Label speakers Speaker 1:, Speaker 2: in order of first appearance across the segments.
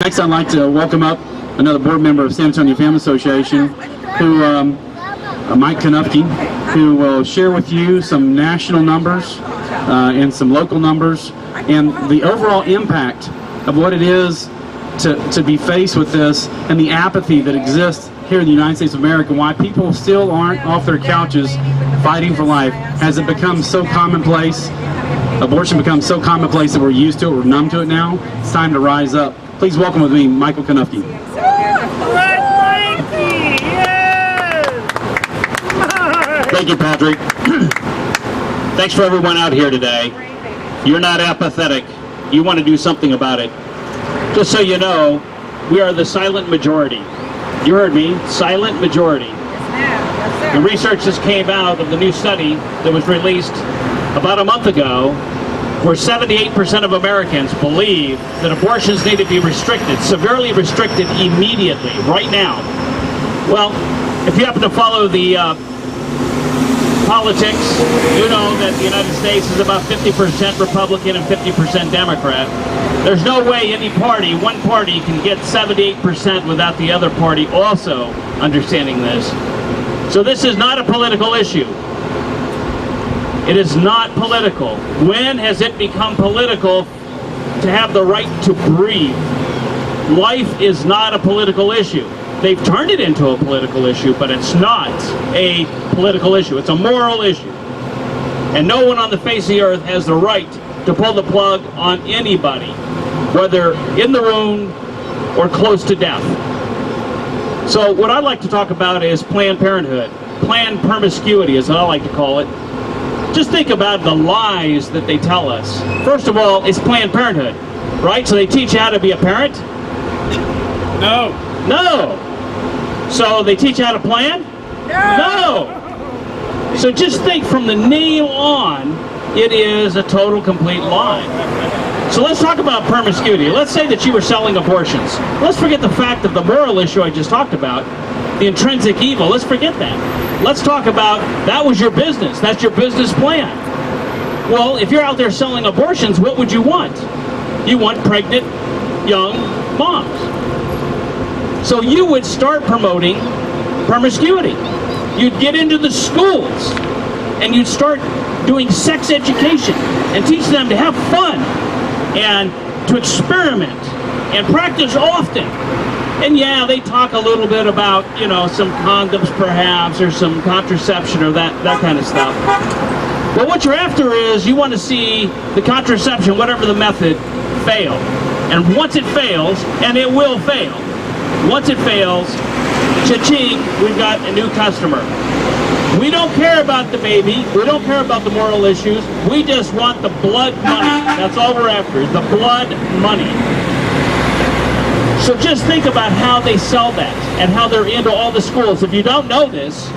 Speaker 1: Next, I'd like to welcome up another board member of San Antonio Family Association, who, Mike Knuffke, who will share with you some national numbers and some local numbers and the overall impact of what it is to be faced with this and the apathy that exists here in the United States of America, why people still aren't off their couches fighting for life. Has it become so commonplace? Abortion becomes so commonplace that we're used to it, we're numb to it now. It's time to rise up. Please welcome with me, Michael Knuffke.
Speaker 2: Thank you, Patrick. Thanks for everyone out here today. You're not apathetic. You want to do something about it. Just so you know, we are the silent majority. You heard me, silent majority. The research just came out of the new study that was released about a month ago, where 78% of Americans believe that abortions need to be restricted, severely restricted immediately, right now. Well, if you happen to follow the politics, you know that the United States is about 50% Republican and 50% Democrat. There's no way any party, one party, can get 78% without the other party also understanding this. So this is not a political issue. It is not political. When has it become political to have the right to breathe? Life is not a political issue. They've turned it into a political issue, but it's not a political issue. It's a moral issue. And no one on the face of the earth has the right to pull the plug on anybody, whether in the room or close to death. So what I'd like to talk about is Planned Parenthood. Planned promiscuity is what I like to call it. Just think about the lies that they tell us. First of all, it's Planned Parenthood, right? So they teach you how to be a parent?
Speaker 3: No.
Speaker 2: No. So they teach you how to plan? No. So just think, from the name on, it is a total complete lie. So let's talk about promiscuity. Let's say that you were selling abortions. Let's forget the fact of the moral issue I just talked about, the intrinsic evil. Let's forget that. Let's talk about, that was your business. That's your business plan. Well, if you're out there selling abortions, what would you want? You want pregnant, young moms. So you would start promoting promiscuity. You'd get into the schools and you'd start doing sex education and teach them to have fun and to experiment and practice often. And yeah, they talk a little bit about, you know, some condoms perhaps, or some contraception or that kind of stuff. But what you're after is, you want to see the contraception, whatever the method, fail. And once it fails, and it will fail, once it fails, cha-ching, we've got a new customer. We don't care about the baby. We don't care about the moral issues. We just want the blood money. That's all we're after, the blood money. So just think about how they sell that and how they're into all the schools. If you don't know this,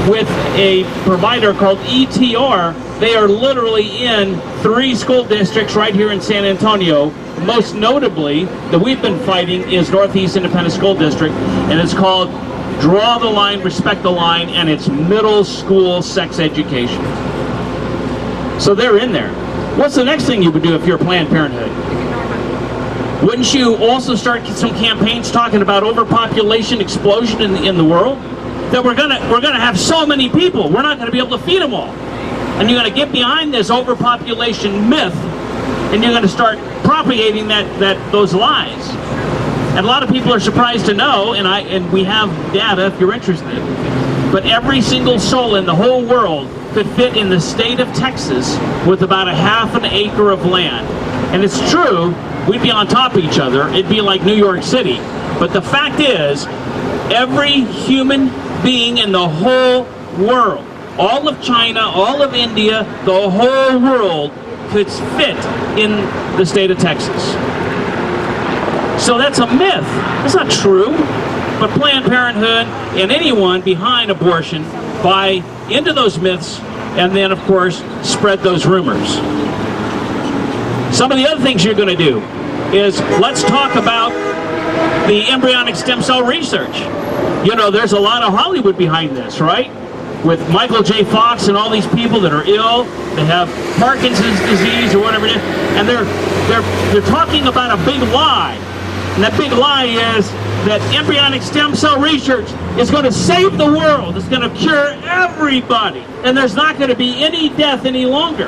Speaker 2: with a provider called ETR, they are literally in 3 school districts right here in San Antonio. Most notably, that we've been fighting is Northeast Independent School District, and it's called Draw the Line, Respect the Line, and it's middle school sex education. So they're in there. What's the next thing you would do if you're Planned Parenthood? Wouldn't you also start some campaigns talking about overpopulation explosion in the world? That we're gonna have so many people, we're not gonna be able to feed them all. And you're gonna get behind this overpopulation myth, and you're gonna start propagating those lies. And a lot of people are surprised to know, and we have data if you're interested, but every single soul in the whole world could fit in the state of Texas with about a half an acre of land. And it's true, we'd be on top of each other, it'd be like New York City. But the fact is, every human being in the whole world, all of China, all of India, the whole world could fit in the state of Texas. So that's a myth. It's not true. But Planned Parenthood and anyone behind abortion buy into those myths and then, of course, spread those rumors. Some of the other things you're going to do is, let's talk about the embryonic stem cell research. You know, there's a lot of Hollywood behind this, right? With Michael J. Fox and all these people that are ill, they have Parkinson's disease or whatever it is, and they're talking about a big lie And that big lie is that embryonic stem cell research is going to save the world. It's going to cure everybody. And there's not going to be any death any longer.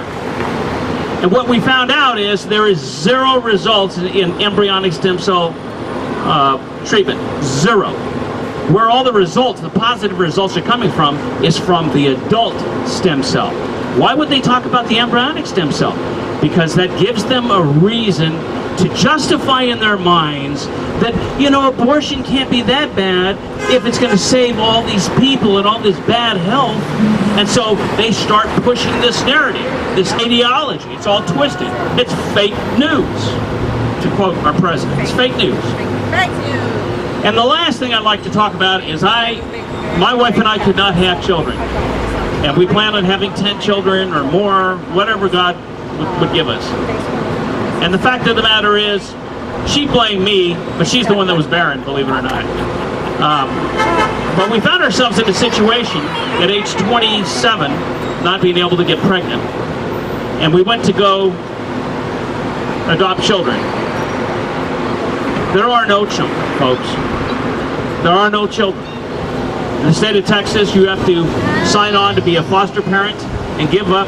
Speaker 2: And what we found out is there is 0 results in embryonic stem cell treatment. 0. Where all the results, the positive results are coming from is from the adult stem cell. Why would they talk about the embryonic stem cell? Because that gives them a reason to justify in their minds that, you know, abortion can't be that bad if it's going to save all these people and all this bad health. And so they start pushing this narrative, this ideology. It's all twisted. It's fake news, to quote our president. It's fake news.
Speaker 4: Fake news.
Speaker 2: And the last thing I'd like to talk about is my wife and I could not have children. And we plan on having 10 children or more, whatever God would give us. And the fact of the matter is, she blamed me, but she's the one that was barren, believe it or not. But we found ourselves in a situation at age 27, not being able to get pregnant. And we went to go adopt children. There are no children, folks. There are no children. In the state of Texas, you have to sign on to be a foster parent and give up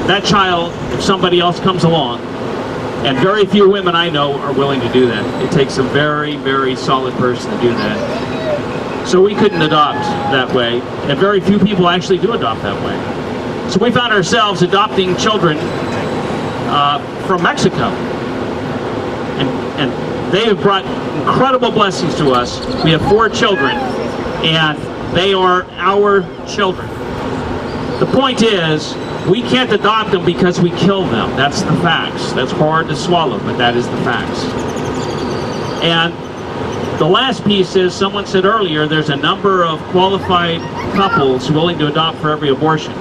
Speaker 2: that child if somebody else comes along. And very few women I know are willing to do that. It takes a very, very solid person to do that. So we couldn't adopt that way, and very few people actually do adopt that way. So we found ourselves adopting children from Mexico. And they have brought incredible blessings to us. We have 4 children, and they are our children. The point is, we can't adopt them because we kill them. That's the facts. That's hard to swallow, but that is the facts. And the last piece is, someone said earlier, there's a number of qualified couples willing to adopt for every abortion.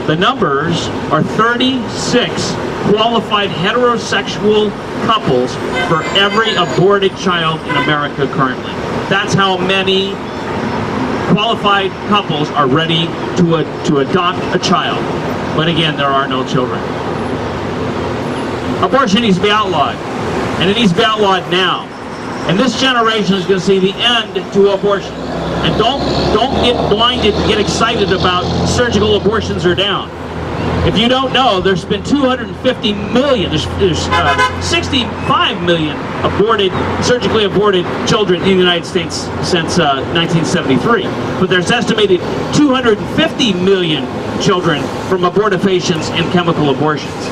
Speaker 2: The numbers are 36 qualified heterosexual couples for every aborted child in America currently. That's how many qualified couples are ready to adopt a child. But again, there are no children. Abortion needs to be outlawed, and it needs to be outlawed now. And this generation is going to see the end to abortion. And don't get blinded and get excited about surgical abortions are down. If you don't know, there's been 250 million, there's 65 million surgically aborted children in the United States since 1973. But there's estimated 250 million children from abortifacients and chemical abortions.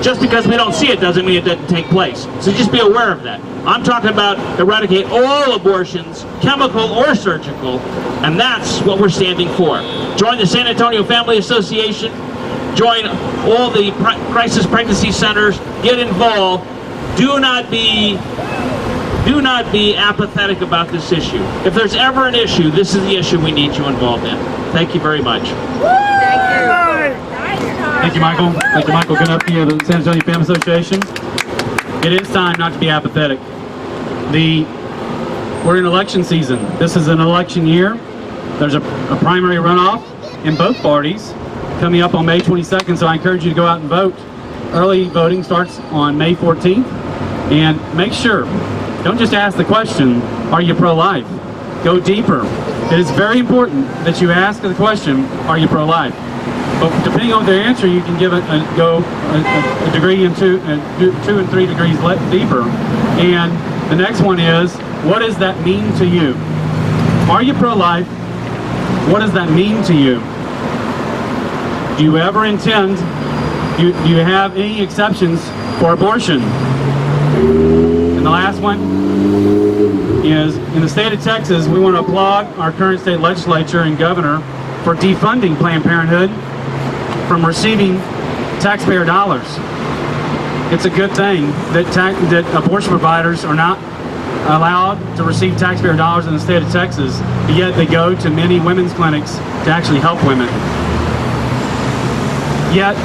Speaker 2: Just because we don't see it doesn't mean it doesn't take place. So just be aware of that. I'm talking about eradicate all abortions, chemical or surgical, and that's what we're standing for. Join the San Antonio Family Association. Join all the crisis pregnancy centers. Get involved. Do not be apathetic about this issue. If there's ever an issue, this is the issue we need you involved in. Thank you very much.
Speaker 1: Thank you, Michael. Thank you, Michael Knuffke of the San Antonio Family Association. It is time not to be apathetic. We're in election season. This is an election year. There's a primary runoff in both parties coming up on May 22nd, so I encourage you to go out and vote. Early voting starts on May 14th, and make sure, don't just ask the question, are you pro-life? Go deeper. It is very important that you ask the question, are you pro-life? But depending on their answer, you can give it a degree in 2 and 3 degrees deeper. And the next one is, what does that mean to you? Are you pro-life? What does that mean to you? Do you ever intend, do you have any exceptions for abortion? And the last one is, in the state of Texas, we want to applaud our current state legislature and governor for defunding Planned Parenthood from receiving taxpayer dollars. It's a good thing that abortion providers are not allowed to receive taxpayer dollars in the state of Texas, but yet they go to many women's clinics to actually help women. Yet,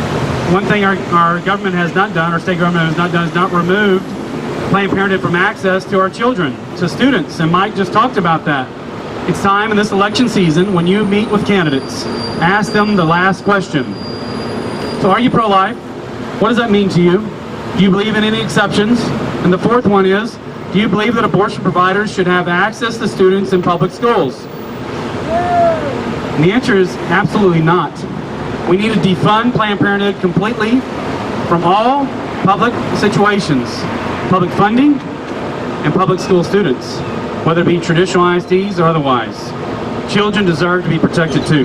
Speaker 1: one thing our government has not done, our state government has not done, is not removed Planned Parenthood from access to our children, to students, and Mike just talked about that. It's time in this election season, when you meet with candidates, ask them the last question. So are you pro-life? What does that mean to you? Do you believe in any exceptions? And the fourth one is, Do you believe that abortion providers should have access to students in public schools? And the answer is absolutely not. We need to defund Planned Parenthood completely from all public situations, public funding, and public school students, whether it be traditional ISDs or otherwise. Children deserve to be protected too.